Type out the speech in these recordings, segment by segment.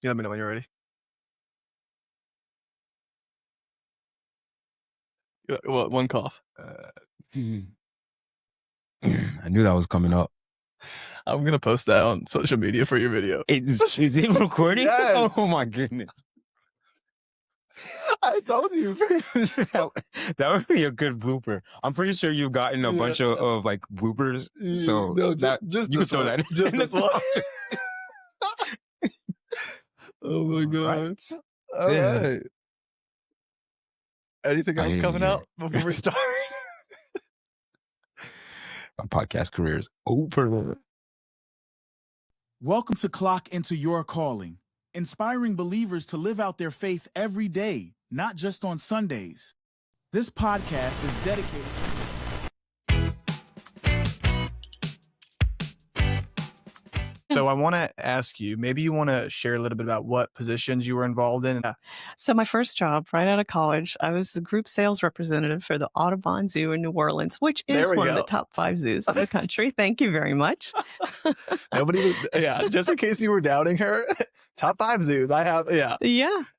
You let me know when you're ready. Well, one cough. I knew that was coming up. I'm going to post that on social media for your video. Is it recording? Yes. Oh my goodness. I told you. that would be a good blooper. I'm pretty sure you've gotten a bunch of like bloopers. So No, just you can throw that in. Just this one. Oh my God. All right. Anything else coming out before we start? My podcast career is over. Welcome to Clock Into Your Calling, inspiring believers to live out their faith every day, not just on Sundays. This podcast is dedicated. So I want to ask you, maybe you want to share a little bit about what positions you were involved in. So my first job right out of college, I was the group sales representative for the Audubon Zoo in New Orleans, which is one of the top 5 zoos in the country. Thank you very much. Just in case you were doubting her, top 5 zoos.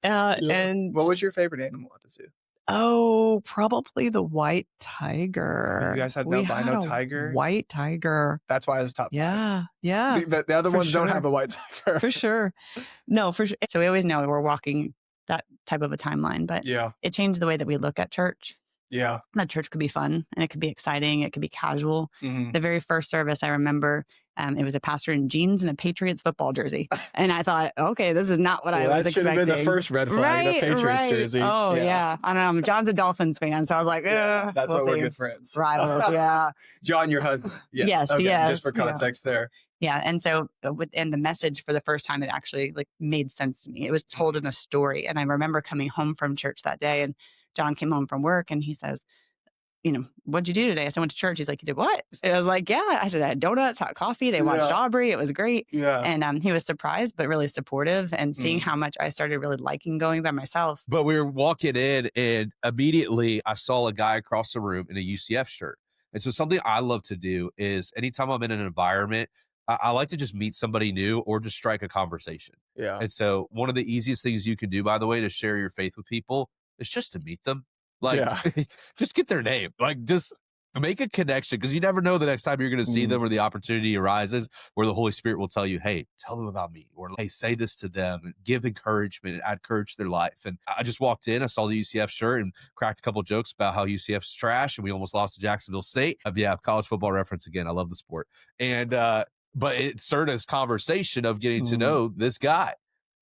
And what was your favorite animal at the zoo? Oh, probably the white tiger. You guys had no albino tiger? White tiger. That's why it was top 5. Yeah. The other ones don't have a white tiger. For sure. No, for sure. So we always know we're walking that type of a timeline, but it changed the way that we look at church. Yeah. That church could be fun and it could be exciting. It could be casual. Mm-hmm. The very first service I remember, it was a pastor in jeans and a Patriots football jersey. And I thought, okay, this is not what I was expecting. That should have been the first red flag, the Patriots jersey. Oh, yeah. I don't know. John's a Dolphins fan. So I was like, that's why we're good friends. Rivals, yeah. John, your husband. Yes, okay, yes. Just for context there. Yeah. And so and the message for the first time, it actually made sense to me. It was told in a story. And I remember coming home from church that day and John came home from work and he says, what'd you do today? I said, I went to church. He's like, you did what? And I was like, yeah. I said, I had donuts, hot coffee. They watched Aubrey. It was great. Yeah. And he was surprised, but really supportive and seeing how much I started really liking going by myself. But we were walking in and immediately I saw a guy across the room in a UCF shirt. And so something I love to do is anytime I'm in an environment, I like to just meet somebody new or just strike a conversation. Yeah. And so one of the easiest things you can do, by the way, to share your faith with people is just to meet them. Just get their name. Just make a connection because you never know the next time you're going to see them or the opportunity arises where the Holy Spirit will tell you, hey, tell them about me, or hey, say this to them and give encouragement and add courage to their life. And I just walked in, I saw the UCF shirt and cracked a couple of jokes about how UCF's trash and we almost lost to Jacksonville State. College football reference again. I love the sport. And but it served as conversation of getting to know this guy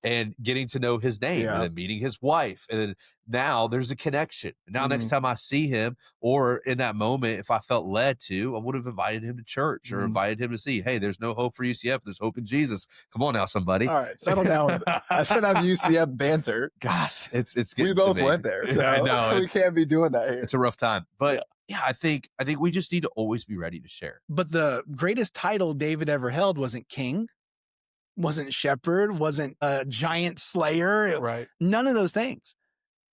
and getting to know his name and then meeting his wife. And then now there's a connection. Now, next time I see him or in that moment, if I felt led to, I would have invited him to church or invited him to see, hey, there's no hope for UCF. There's hope in Jesus. Come on now, somebody. All right. Settle down. I said I'm UCF banter. Gosh, it's we both went there. So I know. We can't be doing that here. It's a rough time. But I think we just need to always be ready to share. But the greatest title David ever held wasn't king, wasn't shepherd, wasn't a giant slayer. Right. None of those things.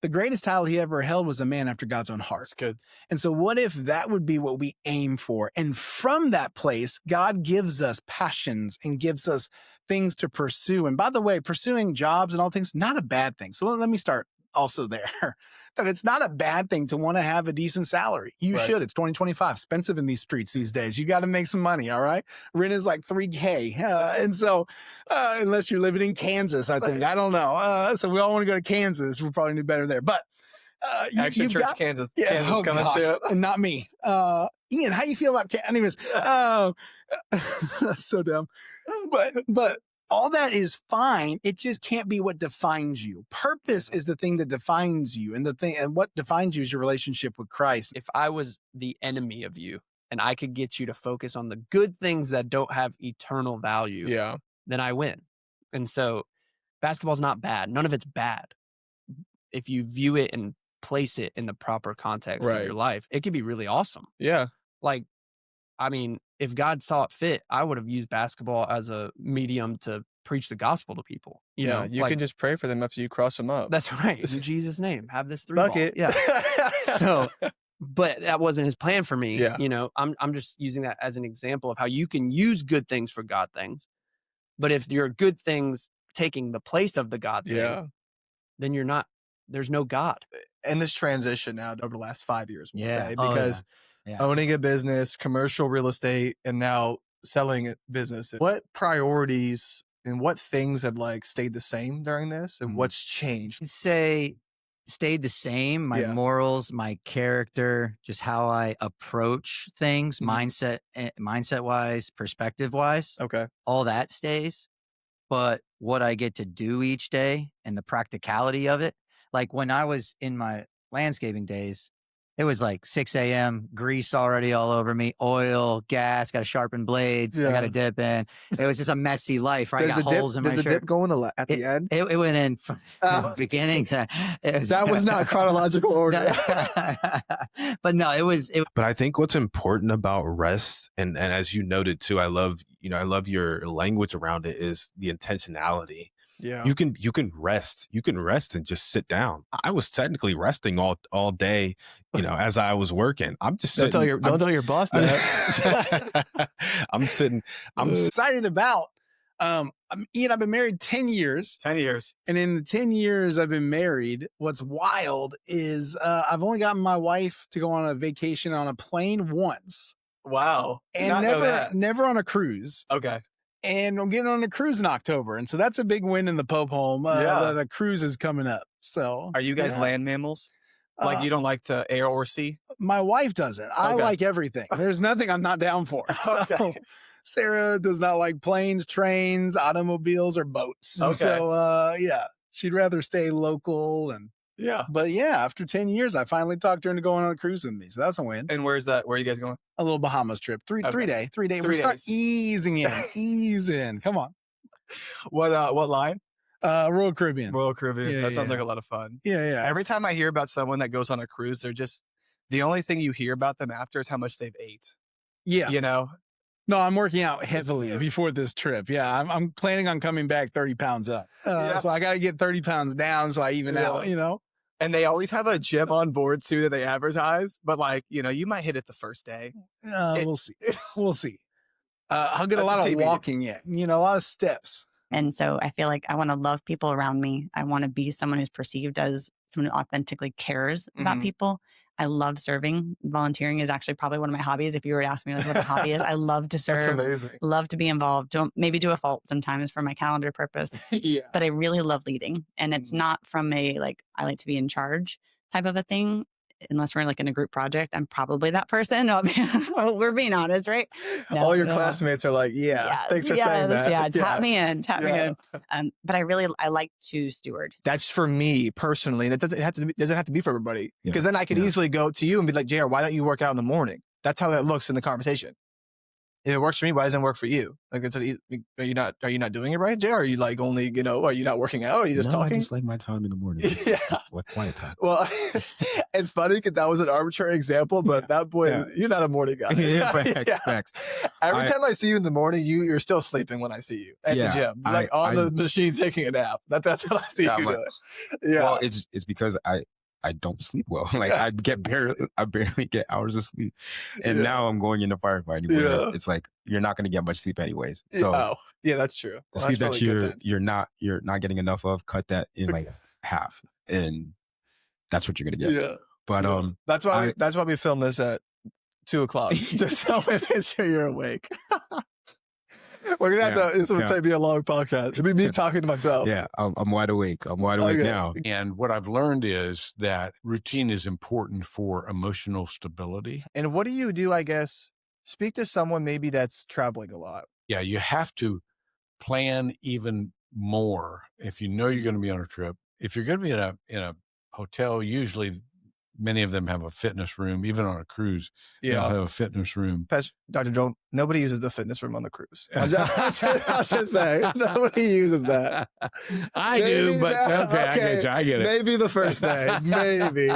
The greatest title he ever held was a man after God's own heart. That's good. And so what if that would be what we aim for? And from that place, God gives us passions and gives us things to pursue. And by the way, pursuing jobs and all things, not a bad thing. So let me start also there. That it's not a bad thing to want to have a decent salary. You should. It's 2025. Expensive in these streets these days. You got to make some money, all right? Rent is like $3,000. And so, unless you're living in Kansas, I think. I don't know. So we all want to go to Kansas. We'll probably do better there. But Action Church, Kansas. Yeah, Kansas coming soon. Not me. Ian, how you feel about Kansas? So dumb. But all that is fine. It just can't be what defines you. Purpose is the thing that defines you. And what defines you is your relationship with Christ. If I was the enemy of you and I could get you to focus on the good things that don't have eternal value, then I win. And so basketball's not bad. None of it's bad. If you view it and place it in the proper context of your life, it can be really awesome. Yeah. If God saw it fit, I would have used basketball as a medium to preach the gospel to people. You know, you can just pray for them after you cross them up. That's right. In Jesus' name, have this 3 bucket. ball. Yeah. So, but that wasn't his plan for me. Yeah. I'm just using that as an example of how you can use good things for God things. But if your good things taking the place of the God thing, then you're not, there's no God. And this transition now over the last 5 years, we'll say, Oh, because owning a business, commercial real estate, and now selling business. What priorities and what things have like stayed the same during this, and what's changed? I'd say stayed the same. My morals, my character, just how I approach things, mindset wise, perspective wise. Okay. All that stays. But what I get to do each day and the practicality of it, like when I was in my landscaping days, it was like 6 a.m., grease already all over me, oil, gas, got to sharpen blades, I got to dip in. It was just a messy life, right? I got holes in my shirt. Does the dip go in at the end? It went in from the beginning. That was not chronological order. But no, it was. But I think what's important about rest, and as you noted too, I love your language around it, is the intentionality. Yeah. You can rest. You can rest and just sit down. I was technically resting all day, as I was working. I'm just sitting. Don't tell your boss that. I'm sitting. I'm excited about. Ian, I've been married 10 years. 10 years. And in the 10 years I've been married, what's wild is I've only gotten my wife to go on a vacation on a plane once. Wow. And never on a cruise. Okay. And I'm getting on a cruise in October. And so that's a big win in the Pope home. The cruise is coming up. So are you guys land mammals? Like you don't like to air or sea? My wife doesn't. I like everything. There's nothing I'm not down for. So Sarah does not like planes, trains, automobiles, or boats. Okay. So she'd rather stay local and But after 10 years, I finally talked her into going on a cruise with me. So that's a win. And where's that? Where are you guys going? A little Bahamas trip. Three day. We start easing in. Ease in. Come on. What line? Royal Caribbean. Royal Caribbean. That sounds like a lot of fun. Yeah. Every time I hear about someone that goes on a cruise, they're just, the only thing you hear about them after is how much they've ate. Yeah. No, I'm working out heavily before this trip. Yeah, I'm planning on coming back 30 pounds up. So I got to get 30 pounds down so I even out, And they always have a gym on board too that they advertise, but you might hit it the first day. We'll see. We'll see. I'll get a lot of walking in, a lot of steps. And so I feel like I want to love people around me. I want to be someone who's perceived as someone who authentically cares about people. I love serving. Volunteering is actually probably one of my hobbies. If you were to ask me what a hobby is, I love to serve. That's amazing. Love to be involved. Maybe do a fault sometimes for my calendar purpose. But I really love leading. And it's not from I like to be in charge type of a thing. Unless we're in a group project, I'm probably that person. We're being honest, right? All your classmates are like, thanks for saying that. Yeah, tap me in. But I like to steward. That's for me personally. And it doesn't have to be for everybody. Because then I could easily go to you and be like, JR, why don't you work out in the morning? That's how that looks in the conversation. If it works for me, why doesn't it work for you? Are you not doing it right, Jay? Are you only, are you not working out? Are you just talking? I just like my time in the morning. Like quiet time. Well, it's funny because that was an arbitrary example, but that boy, you're not a morning guy. Facts. Every time I see you in the morning, you're still sleeping when I see you at the gym. The machine taking a nap. That's what I see you doing. Yeah. Well, it's because I don't sleep well. I barely get hours of sleep. And now I'm going into firefighting. It's like, you're not going to get much sleep anyways. So that's true. The sleep that you're not getting enough of, cut that in half. And that's what you're going to get. Yeah. But that's why we film this at 2:00. Just so we make sure you're awake. We're going to have to, this will be a long podcast. It'll be me talking to myself. Yeah, I'm wide awake. I'm wide awake now. And what I've learned is that routine is important for emotional stability. And what do you do, I guess, speak to someone maybe that's traveling a lot? Yeah, you have to plan even more if you know you're going to be on a trip. If you're going to be in a hotel, usually many of them have a fitness room. Even on a cruise, they'll have a fitness room. Dr. Joel, nobody uses the fitness room on the cruise. I'll just say, nobody uses that. I do, but okay, I get it. Maybe the first day, maybe.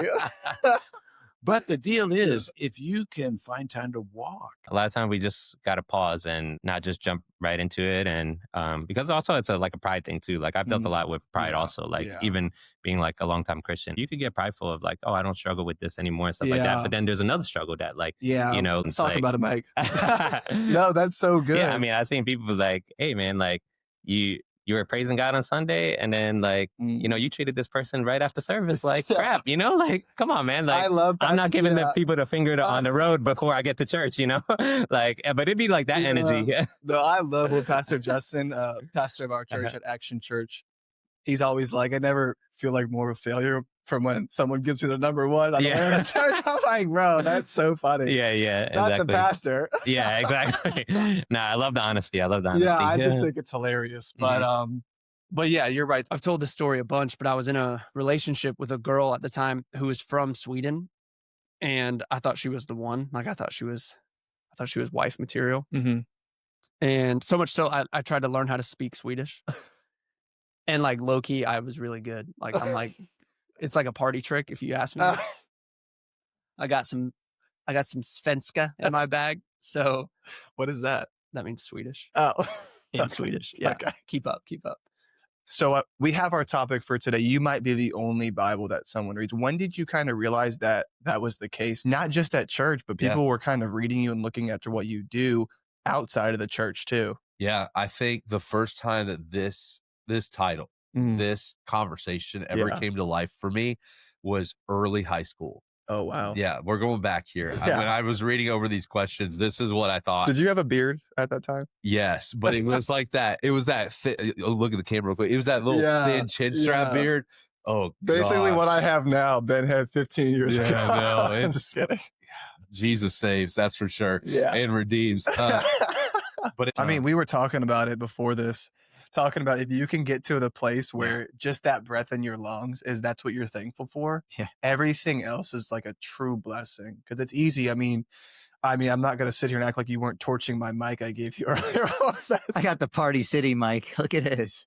But the deal is, if you can find time to walk. A lot of times we just got to pause and not just jump right into it. And because also it's a pride thing too. I've dealt a lot with pride also. Even being a longtime Christian, you could get prideful of I don't struggle with this anymore and stuff like that. But then there's another struggle that let's talk about it, Mike. No, that's so good. Yeah, I mean, I've seen people hey man, you were praising God on Sunday, and then like, you know, you treated this person right after service like crap, you know, like, come on, man. Like, I'm not giving the people the finger on the road before I get to church, you know, like, but it'd be like that energy. No, I love what Pastor Justin, pastor of our church at Action Church, he's always like, I never feel like more of a failure from when someone gives me the number one on the way to church. I'm like, bro, that's so funny. Yeah, Not exactly. the pastor. Yeah, exactly. Nah, I love the honesty. Yeah, I just think it's hilarious. But yeah, you're right. I've told this story a bunch, but I was in a relationship with a girl at the time who was from Sweden, and I thought she was the one. Like I thought she was wife material. Mm-hmm. And so much so, I tried to learn how to speak Swedish. And like low key, I was really good. Like I'm like, it's like a party trick if you ask me. I got some svenska in my bag. So what is that? That means Swedish. Oh, in Swedish. Yeah. Okay. Keep up. So we have our topic for today. You might be the only Bible that someone reads. When did you kind of realize that was the case? Not just at church, but people were kind of reading you and looking at what you do outside of the church too. Yeah, I think the first time that this title, this conversation ever came to life for me was early high school. Oh, wow. Yeah, we're going back here. Yeah. When I was reading over these questions, this is what I thought. Did you have a beard at that time? Yes, but it was like that. It was that look at the camera real quick. It was that little thin chin strap beard. Oh, basically what I have now, Ben had 15 years ago. No, it's just kidding. Jesus saves, that's for sure. Yeah. And redeems. But I mean, we were talking about it before this. Talking about if you can get to the place where just that breath in your lungs that's what you're thankful for. Yeah. Everything else is like a true blessing because it's easy. I mean, I'm not going to sit here and act like you weren't torching my mic I gave you earlier. I got the Party City mic. Look at this.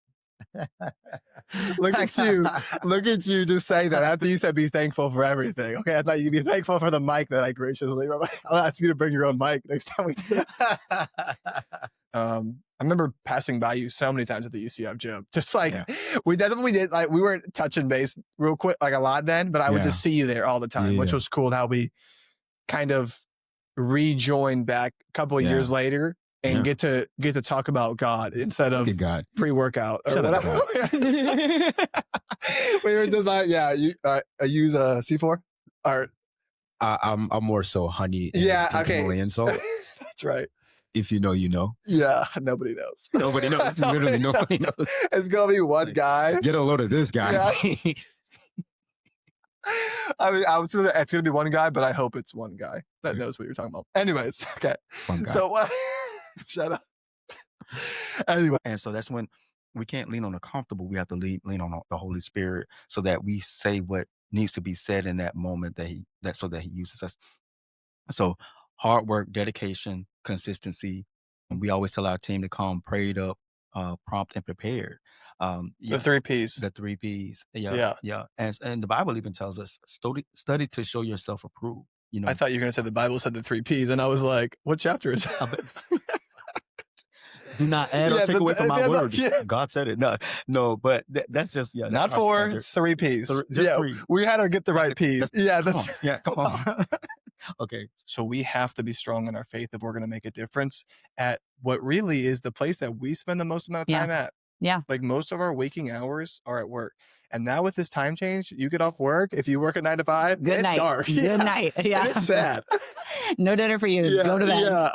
Look at you just saying that after you said be thankful for everything. Okay, I thought you'd be thankful for the mic that I graciously, I'll ask you to bring your own mic next time we do this. I remember passing by you so many times at the UCF gym. Just like that's what we did. Like we weren't touching base real quick, like a lot then, but I would just see you there all the time, which was cool. How we kind of rejoined back a couple of years later and get to talk about God instead of pre-workout or whatever. We were just like, you use a C4 or I'm more so honey. And Himalayan salt. That's right. If you know, you know. Yeah, nobody knows. Nobody knows. Literally nobody knows. It's gonna be one guy. Get a load of this guy. Yeah. I mean, it's gonna be one guy, but I hope it's one guy that knows what you're talking about. Anyways, okay. One guy. So shut up. Anyway, and so that's when we can't lean on the comfortable. We have to lean on the Holy Spirit so that we say what needs to be said in that moment so that He uses us. So hard work, dedication, consistency. And we always tell our team to come prayed up, prompt, and prepared. The 3 Ps. The 3 Ps. Yeah. And the Bible even tells us, study to show yourself approved. You know, I thought you were going to say the Bible said the 3 Ps, and I was like, what chapter is that? Do not add or take away from my word. God said it. No, but that's just that's not 4, 3 Ps. Three. We had to get the right Ps. Come on. Okay, so we have to be strong in our faith if we're going to make a difference at what really is the place that we spend the most amount of time at. Yeah. Like most of our waking hours are at work. And now with this time change, you get off work. If you work at 9 to 5, Good it's night. dark. Good night. Yeah. It's sad. No dinner for you. Go to bed. Yeah.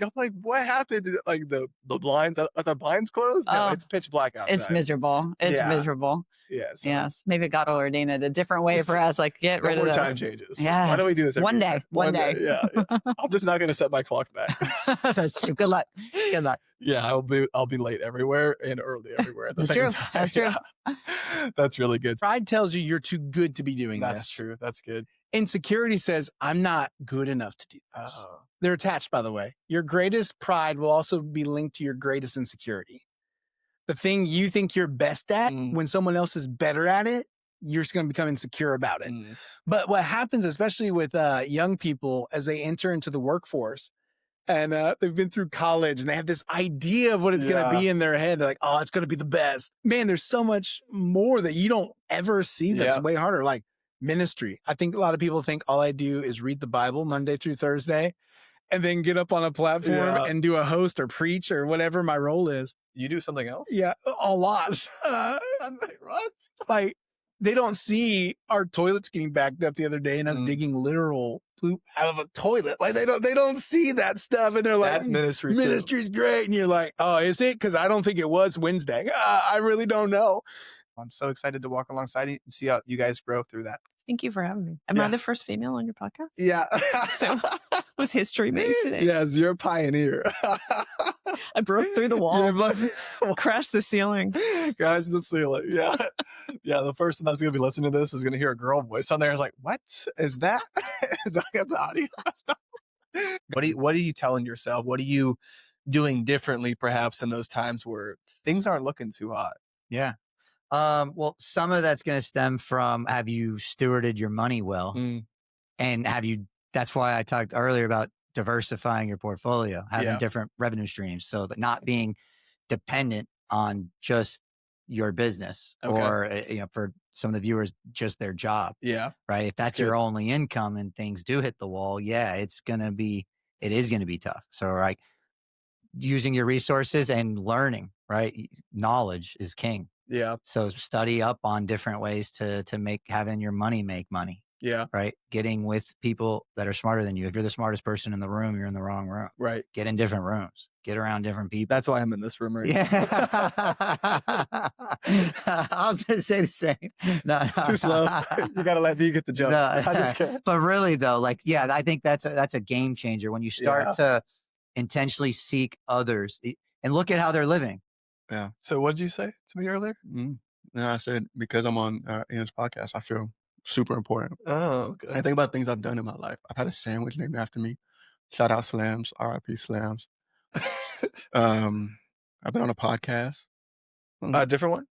I'm like, what happened? Like the blinds, are the blinds closed? No, it's pitch black outside. It's miserable. It's miserable. Yeah. So. Yes. Maybe God will ordain it a different way for us. Like get rid of time changes. Yeah. Why don't we do this one day? One day. Yeah. I'm just not going to set my clock back. That's true. Good luck. Good luck. Yeah. I'll be late everywhere and early everywhere at the same time. That's true. That's really good. Pride tells you you're too good to be doing this. That's true. That's good. Insecurity says, I'm not good enough to do this. They're attached, by the way. Your greatest pride will also be linked to your greatest insecurity. The thing you think you're best at, when someone else is better at it, you're just going to become insecure about it. But what happens, especially with young people as they enter into the workforce, and they've been through college and they have this idea of what it's going to be in their head. They're like, oh, it's going to be the best. Man, there's so much more that you don't ever see that's way harder. Like ministry. I think a lot of people think all I do is read the Bible Monday through Thursday and then get up on a platform and do a host or preach or whatever my role is. You do something else? Yeah, a lot. I'm like, what? Like, they don't see our toilets getting backed up the other day and us digging literal poop out of a toilet. Like, they don't see that stuff, and they're like, that's ministry too. Ministry's great. And you're like, oh, is it? Because I don't think it was Wednesday. I really don't know. I'm so excited to walk alongside you and see how you guys grow through that. Thank you for having me. Am I the first female on your podcast? Yeah. So was history made today? Yes, you're a pioneer. I broke through the wall, crashed the ceiling. Crashed the ceiling. Yeah. Yeah. The person that's going to be listening to this is going to hear a girl voice on there. It's like, what is that? It's like the audio stuff. What are you telling yourself? What are you doing differently perhaps in those times where things aren't looking too hot? Yeah. Well, some of that's going to stem from, have you stewarded your money well? And that's why I talked earlier about diversifying your portfolio, having different revenue streams, so that not being dependent on just your business or, for some of the viewers, just their job. Yeah. Right. If that's your only income and things do hit the wall, it is going to be tough. So, right, using your resources and learning, right? Knowledge is king. Yeah. So study up on different ways to having your money make money. Yeah. Right. Getting with people that are smarter than you. If you're the smartest person in the room, you're in the wrong room. Right. Get in different rooms. Get around different people. That's why I'm in this room right now. I was going to say the same. No. Too slow. You got to let me get the joke. No, I just can't. But really though, I think that's a game changer when you start to intentionally seek others and look at how they're living. Yeah. So what did you say to me earlier? No, I said, because I'm on Ian's podcast, I feel super important. Oh, okay. I think about things I've done in my life. I've had a sandwich named after me. Shout out Slams, RIP Slams. I've been on a podcast. A different one?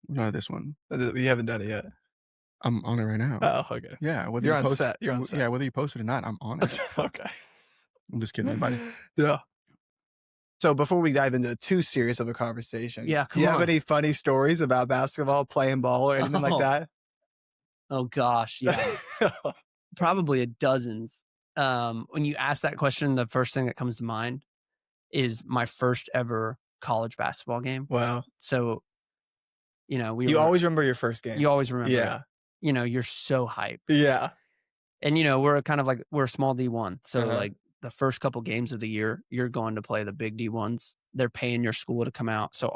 No, this one. You haven't done it yet. I'm on it right now. Oh, okay. Yeah. Whether You're you on post, set. You're on set. Yeah, whether you post it or not, I'm on it. Okay. I'm just kidding, everybody. Yeah. So before we dive into too serious of a conversation, do you have any funny stories about basketball, playing ball, or anything like that? Oh gosh, yeah, probably dozens. When you ask that question, the first thing that comes to mind is my first ever college basketball game. Wow. So, you always remember your first game. You always remember. Yeah. It. You're so hyped. Yeah. And we're a small D1, so like the first couple games of the year, you're going to play the big D1s. They're paying your school to come out. So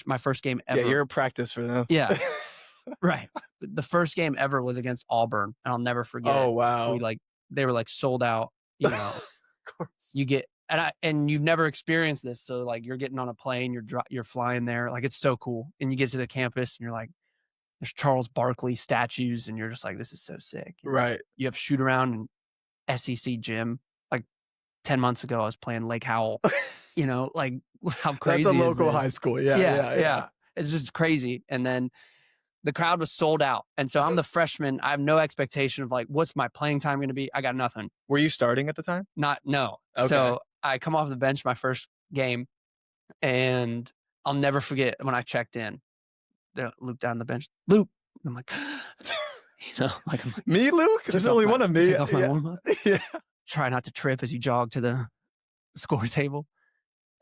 my first game ever. Yeah, you're a practice for them. Yeah. Right. The first game ever was against Auburn, and I'll never forget. Oh, wow. They were sold out, Of course. You get, and you've never experienced this. So you're getting on a plane, you're flying there. It's so cool. And you get to the campus and you're like, there's Charles Barkley statues, and you're just like, this is so sick. Right. You have shoot around in SEC gym. 10 months ago, I was playing Lake Howell, how crazy That's a is local this? high school. Yeah. It's just crazy. And then the crowd was sold out. And so I'm the freshman. I have no expectation of what's my playing time going to be? I got nothing. Were you starting at the time? No. Okay. So I come off the bench my first game, and I'll never forget when I checked in. Luke down the bench. Luke. I'm like, me, Luke? There's only one of me. Take off my warm-up. Yeah. Try not to trip as you jog to the score table.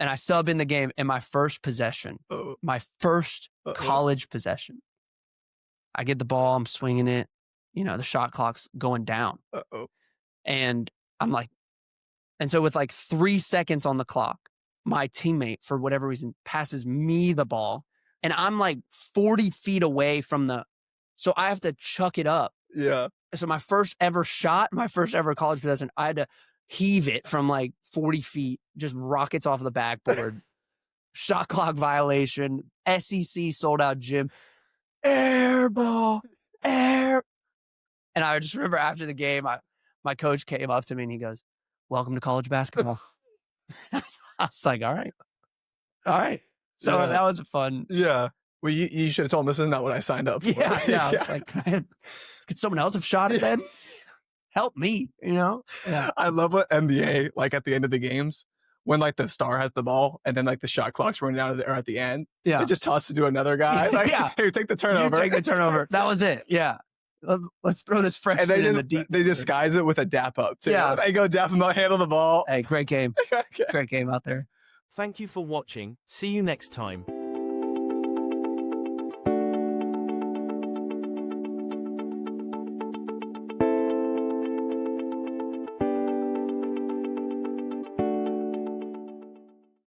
And I sub in the game, and my first possession, my first college possession, I get the ball, I'm swinging it, the shot clock's going down. And I'm like, and so with 3 seconds on the clock, my teammate, for whatever reason, passes me the ball, and I'm 40 feet away from so I have to chuck it up. Yeah. So my first ever shot, my first ever college possession, I had to heave it from 40 feet, just rockets off the backboard. Shot clock violation, SEC sold out gym, air ball, air. And I just remember after the game, my coach came up to me and he goes, "Welcome to college basketball." I was like, all right. So that was fun. Yeah. Well, you should have told him this is not what I signed up for. Yeah. I was like, could someone else have shot it then? Help me, Yeah. I love what NBA, at the end of the games, when the star has the ball and then the shot clock's running out or at the end. Yeah. It just tosses to another guy. Here, take the turnover. You take the turnover. That was it. Yeah. let's throw this freshman And in the deep. they disguise it with a dap up too. Yeah. They go dap him up, handle the ball. Hey, great game. Great game out there. Thank you for watching. See you next time.